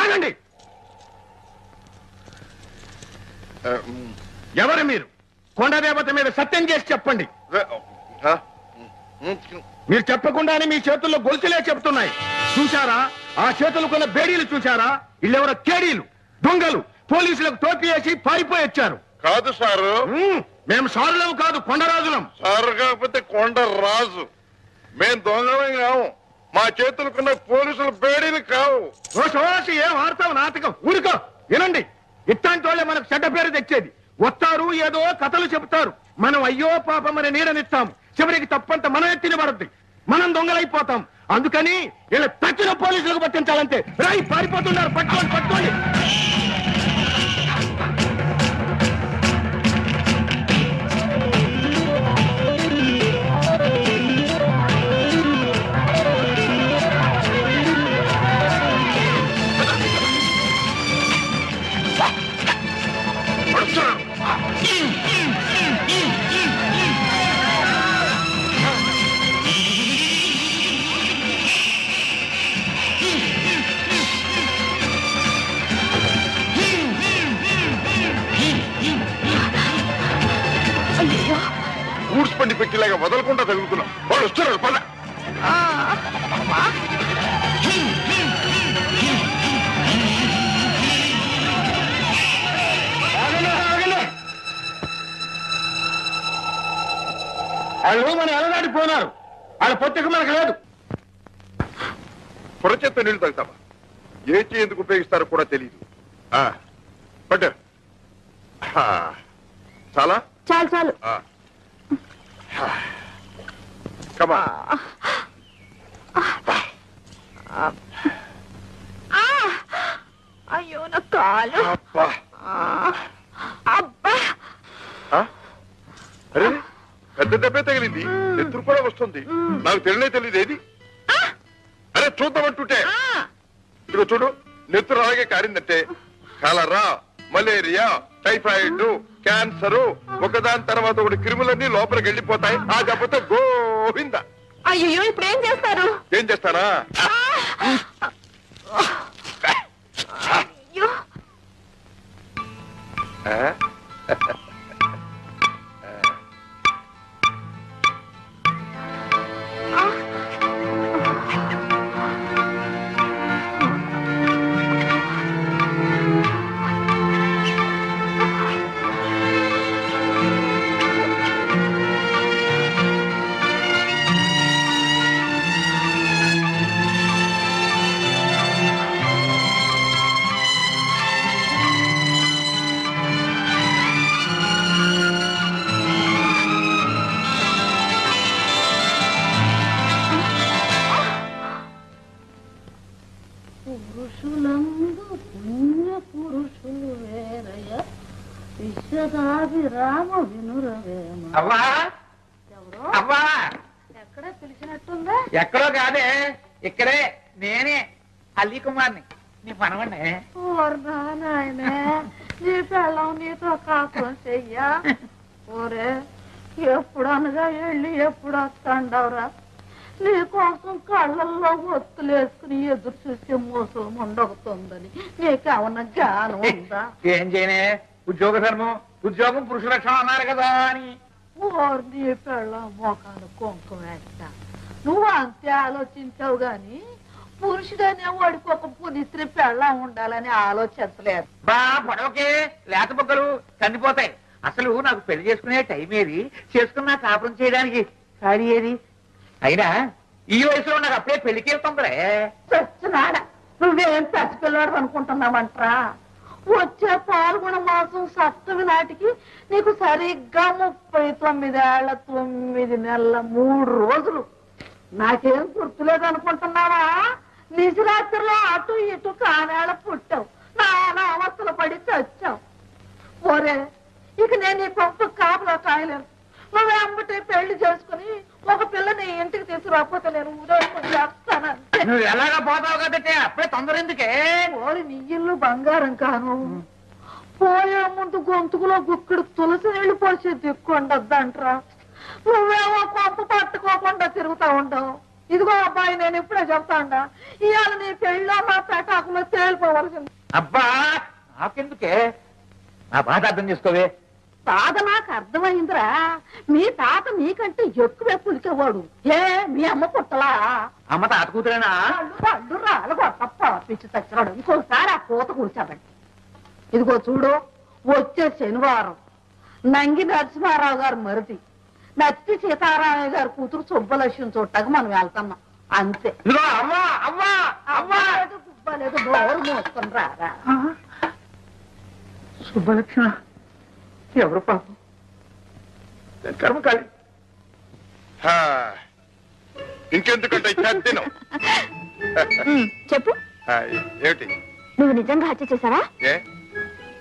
ఆగండి. ఎవరు మీరు? కొండదేవత మీద సత్యం చేసి చెప్పండి. మీరు చెప్పకుండానే మీ చేతుల్లో గొలుసులే చెప్తున్నాయి. చూశారా? ఆ చేతులకున్న బేడీలు చూశారా? వీళ్ళెవరో కేడీలు, దొంగలు, పోలీసులకు టోపీ వేసి పారిపోయి వచ్చారు. కాదు సారు, మేము సారులం కాదు, కొండరాజులం. సారు కాకపోతే కొండరాజు. మేం దొంగలం కావు. మా చేతులకున్న పోలీసులు బేడీలు కావు. ఏం ఆడతావు నాటకం? ఊరుకో. వినండి, ఇట్లాంటి వాళ్ళే మనకు చెడ్డ పేరు తెచ్చేది. వస్తారు, ఏదో కథలు చెబుతారు. మనం అయ్యో పాపమని నీడనిస్తాం. చివరికి తప్పంత మన ఎత్తిన పడుద్ది. మనం దొంగలైపోతాం. అందుకని వీళ్ళ తక్కిన పోలీసులకు పట్టించాలంటే రాయి పారిపోతున్నారు. పట్టుకోండి, పట్టుకోండి. ఊడ్చిపండి పెట్టిలాగా వదలకుండా తగులుతున్నాం. వాళ్ళు వస్తున్నారు. పద. వాళ్ళు మనం ఎలనాడిపోయినారు. వాళ్ళ పొత్తుకు మనకు లేదు. పొరచేత్తో నీళ్లు తాగుతావా? ఏ చేయి ఎందుకు ఉపయోగిస్తారో కూడా తెలియదు. బట్ చాలా చాలు చాలు. కమా. అయ్యో నా కాలు. అబ్బా. అరే, పెద్ద దెబ్బే తగిలింది. ఎత్తురు కూడా వస్తుంది. నాకు తెలియదు ఏది. అరే చూద్దామంటుంటే ఇదిగో చూడు, నెత్తురు అలాగే కారిందంటే కలరా, మలేరియా, టైఫాయిడ్, క్యాన్సర్ ఒకదాని తర్వాత ఒకటి క్రిములన్నీ లోపలికి వెళ్ళిపోతాయి. ఆ దెబ్బతో గోవిందా. అయ్యో ఇప్పుడు ఏం చేస్తారు? ఏం చేస్తారా? ఎక్కడే పిలిచినట్టుందా? ఎక్కడో కాదే, ఇక్కడే. నేనే అల్లీ కుమార్ని, నీ మనవన్నే. నాయనే, నీ పిల్లం నీతో కాపురం చెయ్యా. ఓరే, ఎప్పుడు అనగా వెళ్ళి ఎప్పుడు వస్తాండవరా? నీ కోసం కళ్ళల్లో ఒత్తులు వేసుకుని ఎదురు చూసే మోసం ఉండవుతుందని నీకేమన్నా జ్ఞానం ఉందా? ఏం చేయనే, ఉద్యోగ ధర్మం, ఉద్యోగం పురుష రక్షణ అన్నారు కదా అని. ఓరు నీ పిల్లం మోకాలు కుంకుమ వేస్తా. నువ్వు అంతే ఆలోచించావు గాని పురుషుడనే వాడికి ఒక పునిత్రి పెళ్ళం ఉండాలని ఆలోచించలేదు. బా పొడవకే, లేత బొగ్గలు కందిపోతాయి. అసలు నాకు పెళ్లి చేసుకునే టైం ఏది? చేసుకున్నా కాపురం చేయడానికి ఖాళీ ఏది? అయినా ఈ వయసులో నాకు అప్పుడే పెళ్లికి వెళ్తుందిరే. చచ్చినాడా, నువ్వేం పసిపిల్లాడు అనుకుంటున్నావంట్రా? వచ్చే పాల్గొన మాసం సప్తమి నాటికి నీకు సరిగ్గా 39 ఏళ్ల 9 నెలల 3 రోజులు. నాకేం గుర్తులేదు అనుకుంటున్నావా? నిజరాత్రిలో అటు ఇటు కానేళ్ళ పుట్టావు, నానా అవస్థలు పడి చచ్చావు. ఓరే, ఇక నేను ఈ పంపు కాపులో కాయలేను. నువ్వే అమ్మటే పెళ్లి చేసుకుని ఒక పిల్లని ఇంటికి తీసుకురాకపోతే నేను ఊరేసుకుని చేస్తానంటే. నువ్వు ఎలాగా పోతావు కదంటే అప్పుడే తొందర ఎందుకే? ఓరి నీ ఇల్లు బంగారం కాను. పోయే ముందు గొంతుకులో గుక్కడు తులసి నీళ్లు పోసే దిక్కు ఉండద్దంట్రా. నువ్వేమో పంపు పట్టుకోకుండా తిరుగుతా ఉండవు. ఇదిగో అబ్బాయి, నేను ఇప్పుడే చెప్తాండా, ఇవాళ నీ పెళ్ళో మా పెటాకులో తేలిపోవలసింది. అబ్బా నాకెందుకే, నా బాధ అర్థం చేసుకోవే. బాధ నాకు అర్థమైందిరా. మీ తాత మీకంటే ఎక్కువే పులికేవాడు. ఏ మీ అమ్మ పుట్టలా? అమ్మ తాత కూతురేనా? పళ్ళు రాలు గొప్ప పిచ్చి చచ్చినాడు. ఇంకోసారి ఆ పూత కూర్చోబెట్టి. ఇదిగో చూడు, వచ్చే శనివారం నంగి నరసింహారావు గారు మరిది నత్తి సీతారామయ్య గారి కూతురు సుబ్బలక్ష్మి చూడటానికి మనం వెళ్తున్నాం అంతే. గుబ్బలేదు, డోరు మోసుకొని రారా. సుబ్బలక్ష్మ ఎవరు పాపం, కర్మకాళి. ఇంకెందుకంటే తినం. చెప్పు, ఏమిటి? నువ్వు నిజంగా హత్య చేశావా? ఏ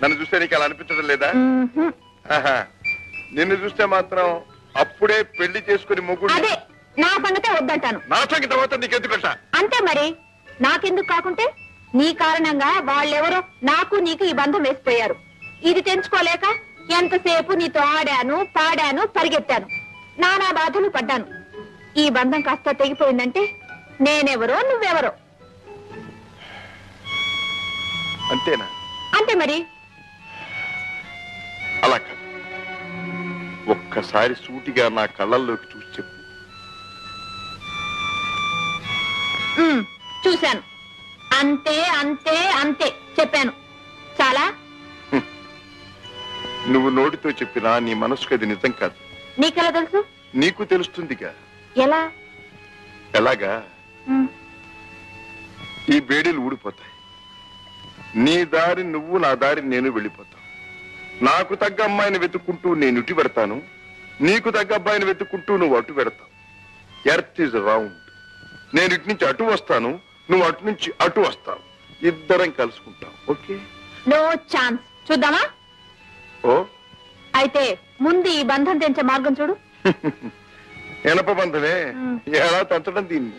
నన్ను చూస్తే నీకు అలా అనిపించడం లేదా? నిన్ను చూస్తే మాత్రం అప్పుడే పెళ్లి చేసుకుని మొగుడు. అదే నా సంగతే వద్దంటాను. నా సంగతి తర్వాత నీకెందుకంట? అంతే మరి, నాకెందుకు కాకుంటే నీ కారణంగా వాళ్ళెవరో నాకు నీకు ఈ బంధం వేసిపోయారు. ఇది తెంచుకోలేక ఎంతసేపు నీతో ఆడాను, పాడాను, పరిగెత్తాను, నానా బాధలు పడ్డాను. ఈ బంధం కాస్త తెగిపోయిందంటే నేనెవరో నువ్వెవరో. అంతేనా? అంతే మరి. అలా కాదు, ఒక్కసారి సూటిగా నా కళ్ళల్లోకి చూసి చెప్పు. చూశాను, అంతే అంతే అంతే చెప్పాను. చాలా. నువ్వు నోటితో చెప్పినా నీ మనసుకు అది నిజం కాదు. నీకెలా తెలుసు? నీకు తెలుస్తుందిగా. ఎలా? ఎలాగా? ఈ బేడీలు ఊడిపోతాయి. నీ దారి నువ్వు, నా దారి నేను వెళ్ళిపోతాం. నాకు తగ్గ అమ్మాయిని వెతుక్కుంటూ నేను ఇటు పెడతాను, నీకు తగ్గ అబ్బాయిని వెతుక్కుంటూ నువ్వు అటు పెడతావు. Earth is round. నేను ఇటు నుంచి అటు వస్తాను, నువ్వు అటు నుంచి అటు వస్తావు. ఇద్దరం కలుసుకుంటాం. ఓకే? No chance. చూద్దామా? ఓ అయితే ముందు ఈ బంధం తెంచే మార్గం చూడు. ఎనప బంధమే, ఎలా తంచడం దీన్ని?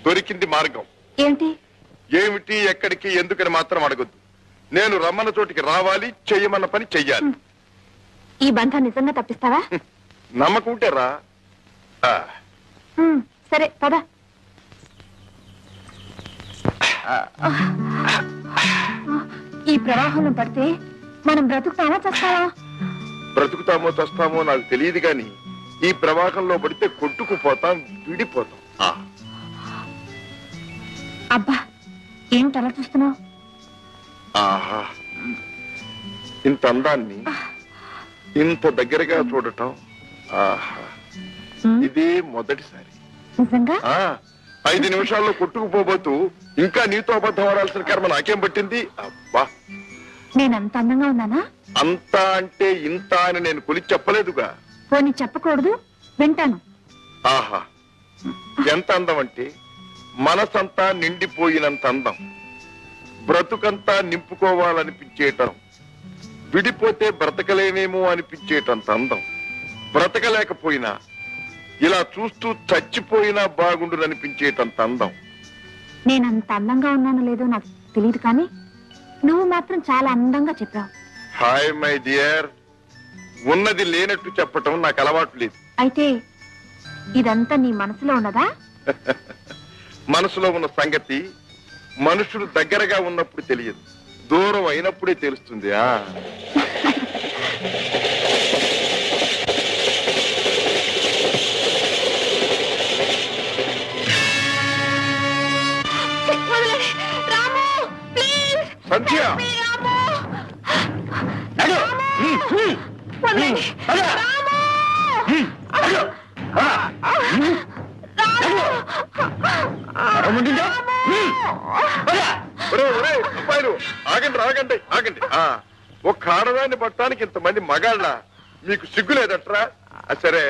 దొరికింది మార్గం. ఏంటి? ఏమిటి, ఎక్కడికి, ఎందుకని మాత్రం అడగొద్దు. నేను రమ్మన్న చోటికి రావాలి, చెయ్యమన్న పని చెయ్యాలి. ఈ బంధం నిజంగా తప్పిస్తావా? నమ్మకం ఉంటే రా. సరే పద. ఈ ప్రవాహంలో పడితే మనం బ్రతుకుతామా చస్తావా? బ్రతుకుతామో చస్తామో నాకు తెలియదు గాని ఈ ప్రవాహంలో పడితే కొట్టుకుపోతాం, విడిపోతాం. అబ్బా, ఏమిటి అలా చూస్తున్నావు? ఆహా, ఇంత అందాన్ని ఇంత దగ్గరగా చూడటం, ఆహా, ఇదే మొదటిసారి. నిజంగా? 5 నిమిషాల్లో కొట్టుకుపోబోతూ ఇంకా నీతో అబద్ధం ఆడాల్సిన కర్మ నాకేం పట్టింది? అబ్బా, నేనంత అందంగా ఉన్నానా? అంతా అంటే ఇంత అని నేను కొలిచి చెప్పలేదుగా. పోనీ చెప్పకూడదు, వింటాను. ఆహా, ఎంత అందం అంటే మనసంతా నిండిపోయినంత అందం, బ్రతుకంతా నింపుకోవాలనిపించేటం, విడిపోతే బ్రతకలేమేమో అనిపించేటంత అందం, బ్రతకలేకపోయినా ఇలా చూస్తూ చచ్చిపోయినా బాగుండుననిపించేటంత అందం. నేనంత అందంగా ఉన్నానో లేదో నాకు తెలియదు, కానీ నువ్వు మాత్రం చాలా అందంగా చెప్పావు. హాయ్ మై డియర్, ఉన్నది లేనట్టు చెప్పటం నాకు అలవాటు లేదు. అయితే ఇదంతా నీ మనసులో ఉన్నదా? మనసులో ఉన్న సంగతి మనుషులు దగ్గరగా ఉన్నప్పుడు తెలియదు, దూరం అయినప్పుడే తెలుస్తుంది. సంధ్య, అబ్బాయిలు ఆగండి ఆగండి ఆగండి. ఒక్క ఆడదాన్ని పట్టడానికి ఇంతమంది మగాళ్ళ, మీకు సిగ్గు లేదట్రా? సరే,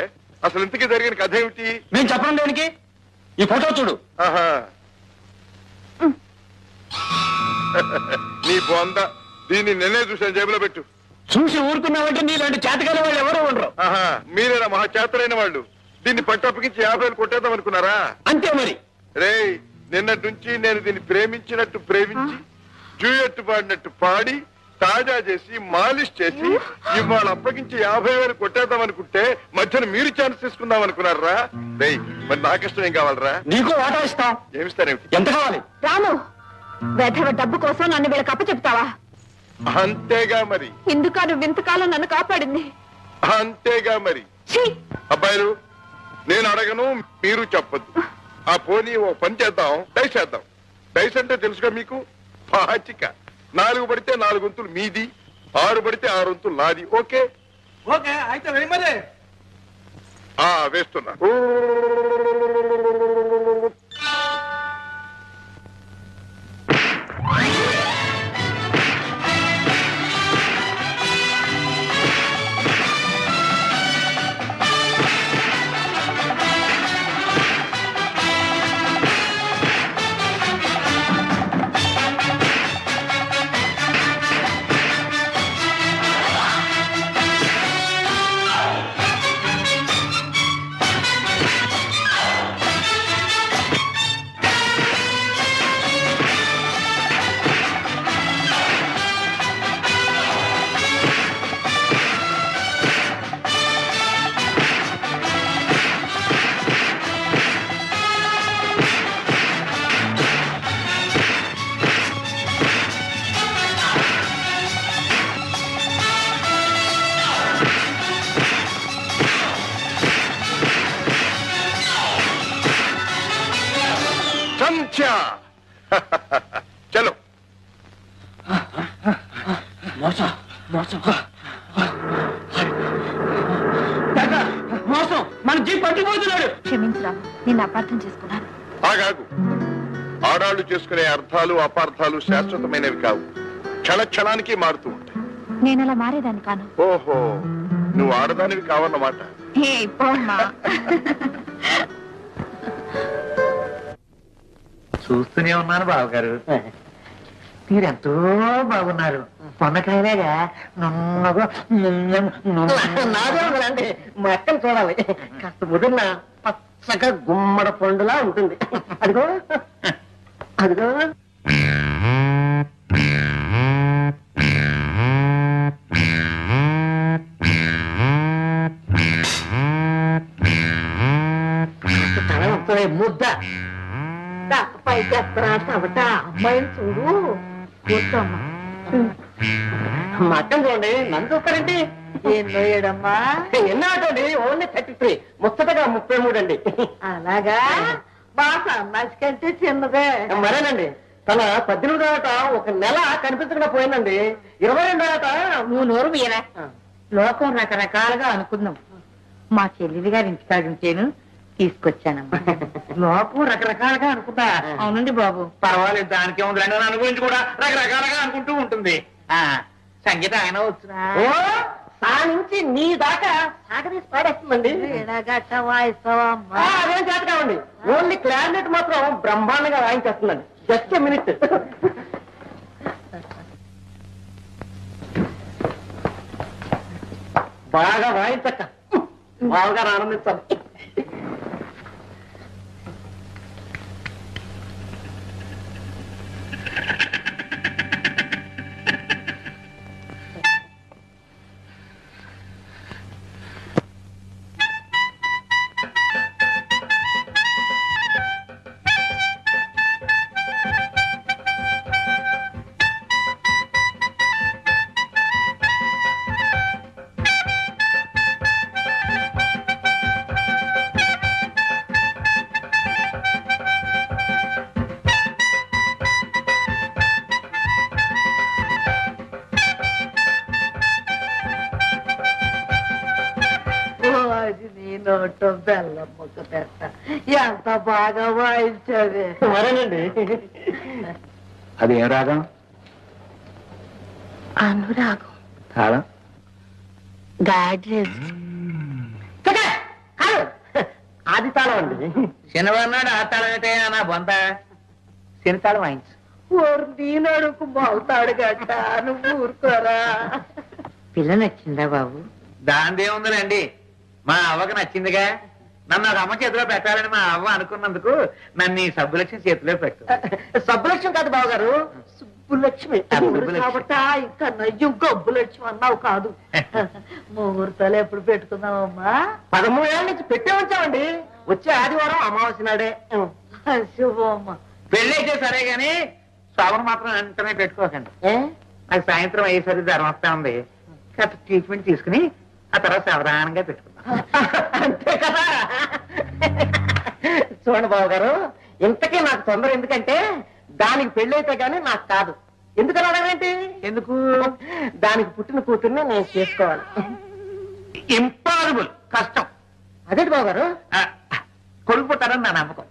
అసలు ఇంతకీ జరిగిన కథ ఏమిటి? నేను చెప్పను దేనికి? ఈ ఫోటో చూడు. ఆహా, నీ బొంద, దీన్ని నిన్నే చూసాను, జేబులో పెట్టు. చూసి ఊరుకున్నావంటే నీలాంటి చేతకాని వాళ్ళు ఎవరో ఉండరు. ఆహా, మీరేనా మహా చేతలైన వాళ్ళు? దీన్ని పట్టప్పగించి 50 కొట్టేద్దాం అనుకున్నారా? అంతే మరి. రే, నిన్నటి నుంచి నేను దీన్ని ప్రేమించినట్టు ప్రేమించి, జూయట్టు పాడినట్టు పాడి తాజా చేసి మాలిష్ చేసి ఇవాళ అప్పగించి 50,000 కొట్టేద్దాం అనుకుంటే మధ్యన మీరు ఛాన్స్ తీసుకుందాం అనుకున్నారా? మరి నాకిష్టం ఏం కావాలరా? నీకు వాటా ఇస్తాం. ఏమిస్తారేమిటి? ఎంత కావాలి? రాము, వెధవ డబ్బు కోసం నన్ను వీళ్ళకి అప్పచెప్తావా? అంతేగా మరి. ఎందుకు నువ్వు ఇంతకాలం నన్ను కాపాడింది? అంతేగా మరి. అబ్బాయిలు, నేను అడగను, మీరు చెప్పద్దు. ఆ పోనీ ఓ పని చేద్దాం, డైస్ చేద్దాం. డైస్ అంటే తెలుసుగా మీకు? పాచిక. 4 పడితే 4 వంతులు మీది, 6 పడితే 6 వంతులు నాది. ఓకే ఓకే అయితే వెయ్యి మరి. వేస్తున్నా. చలో. మోసం మోసం మోసం, మన జీప్ పట్టిపోతున్నాడు. క్షమించరా, నిన్ను అపార్థం చేసుకున్నాను. ఆగాగు. ఆడాళ్లు చేసుకునే అర్థాలు అపార్థాలు శాశ్వతమైనవి కావు, క్షణ క్షణానికి మారుతూ ఉంటాయి. నేను అలా మారేదాన్ని కాను. ఓహో, నువ్వు ఆడదానివి కావన్నమాట. చూస్తూనే ఉన్నాను బావగారు, మీరెంతో బాగున్నారు. పొన్నకాయలేగా నాదేమండి, మా అక్కను చూడాలి. కాస్త ముదిరిన పచ్చగా గుమ్మడ పండులా ఉంటుంది. అదిగో అదిగో. ముద్ద పై చేస్తారా చవట. అమ్మాయిని చూడు. కూర్చోమ్మా. మా అక్కను చూడండి, నన్ను చూస్తారండి. ఎన్నో ఏడమ్మా? ఎన్నో ఆటండి, ఓన్లీ 33, ముచ్చటగా 33 అండి. అలాగా? మా సన్నాసి కంటే చిన్నదే. మరేనండి, తన 18వ ఆట 1 నెల కనిపించకుండా పోయిందండి. 22వ ఆట. నువ్వు నోరు మీరా? లోకం రకరకాలుగా అనుకుందాం. మా చెల్లి గారి ఇంటికాడుంటేను తీసుకొచ్చానమ్మా. లోకం రకరకాలుగా అనుకుంటా. అవునండి బాబు. పర్వాలేదు, దానికే ఉంది. దాని గురించి కూడా రకరకాలుగా అనుకుంటూ ఉంటుంది. సంగీతం ఆయన వచ్చునా? ఓ సా నుంచి నీ దాకా సాగదీసి పాడేస్తుందండి. గట్ట వాయిస్తావా అమ్మా? అదేం చేత కావండి, ఓన్లీ క్లారినెట్ మాత్రం బ్రహ్మాండంగా వాయించేస్తుందండి. Just minute. బాగా వాయించక్క, బాగా ఆనందించాలి. నోటో బెల్లం ముక్క పెట్ట. ఎంత బాగా వాయించావే. మరేనండి. అదేం రాగం? అనురాగం. తాళం? గాడ్రెస్. అది తాళం అండి. శనివారం నాడు ఆ తాళం అయితే నా బొంత శని తాళం వాయించు. ఊరు నీనడుకు బాగుతాడు గట్ట. నువ్వు ఊరుకోరా. పిల్ల నచ్చిందా బాబు? దాందేముందండి, మా అవ్వకు నచ్చిందిగా. నన్ను ఒక అమ్మ చేతిలో పెట్టాలని మా అవ్వ అనుకున్నందుకు నన్ను ఈ సబ్బులక్ష్మి చేతిలో పెట్టు. సబ్బులక్ష్యం కాదు బావగారు, డబ్బు లక్ష్మి కాబట్టి ఇంకా నయ్యం గబ్బు లక్ష్మి అన్నావు కాదు. ముహూర్తాలు ఎప్పుడు పెట్టుకుందామమ్మా? 13 ఏళ్ళ నుంచి పెట్టే ఉంచామండి. వచ్చే ఆదివారం అమావాస్య నాడే. శుభమ్మ. పెళ్ళైతే సరే గాని శోభన మాత్రం వెంటనే పెట్టుకోకండి. నాకు సాయంత్రం అయ్యేసరికి జ్వరం వస్తా ఉంది. కాస్త ట్రీట్మెంట్ తీసుకుని ఆ తర్వాత సావధానంగా పెట్టుకుందాం. అంతే కదా. చూడండి బాబు గారు, ఇంతకీ నాకు తొందర ఎందుకంటే దానికి పెళ్ళైతే గానీ నాకు కాదు. ఎందుకు అడగండి? ఎందుకు? దానికి పుట్టిన కూతుర్ని నేను చేసుకోవాలి. ఇంపాసిబుల్, కష్టం. అదేంటి బాబు గారు? కొడుకు పుట్టారని నా నమ్మకం.